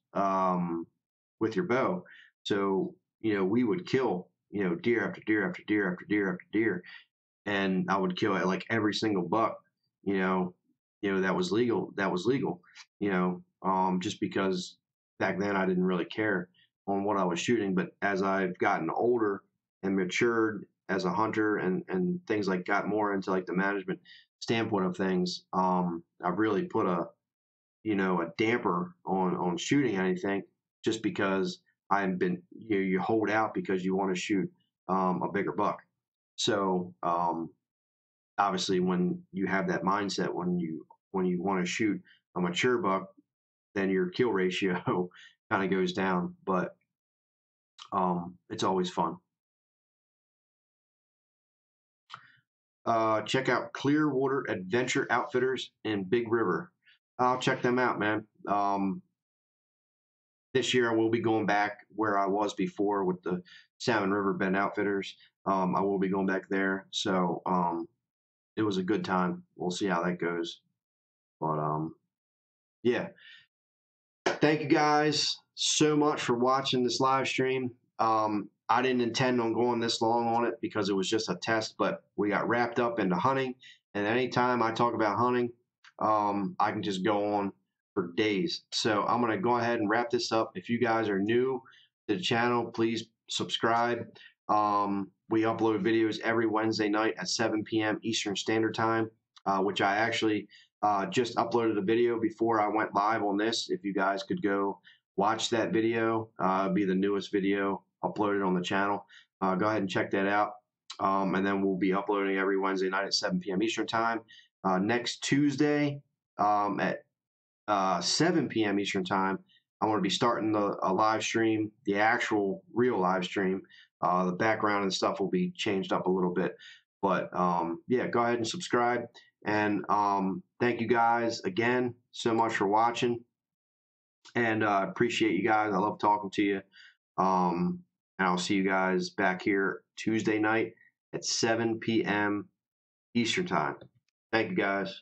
with your bow. So we would kill deer after deer after deer after deer after deer, and I would kill it like every single buck. You know, that was legal. That was legal. Just because back then I didn't really care on what I was shooting. But as I've gotten older and matured as a hunter and things like got more into like the management standpoint of things, I've really put a damper on shooting anything just because I've been you hold out because you want to shoot a bigger buck. So obviously, when you have that mindset, when you want to shoot a mature buck, then your kill ratio kind of goes down. But it's always fun. Check out Clearwater Adventure Outfitters in Big River. I'll check them out, man. This year I will be going back where I was before with the Salmon River Bend Outfitters. I will be going back there. So it was a good time. We'll see how that goes. But yeah. Thank you guys so much for watching this live stream. I didn't intend on going this long on it because it was just a test, but we got wrapped up into hunting. And anytime I talk about hunting, I can just go on for days. So I'm going to go ahead and wrap this up. If you guys are new to the channel, please subscribe. We upload videos every Wednesday night at 7 p.m. Eastern Standard Time, which I actually just uploaded a video before I went live on this. If you guys could go watch that video, it'd be the newest video uploaded on the channel. Go ahead and check that out. And then we'll be uploading every Wednesday night at 7 p.m. Eastern Time. Next Tuesday at 7 p.m. Eastern Time, I'm going to be starting a live stream, the actual real live stream. The background and stuff will be changed up a little bit. But yeah, go ahead and subscribe. And thank you guys again so much for watching. And appreciate you guys. I love talking to you. And I'll see you guys back here Tuesday night at 7 p.m. Eastern Time. Thank you guys.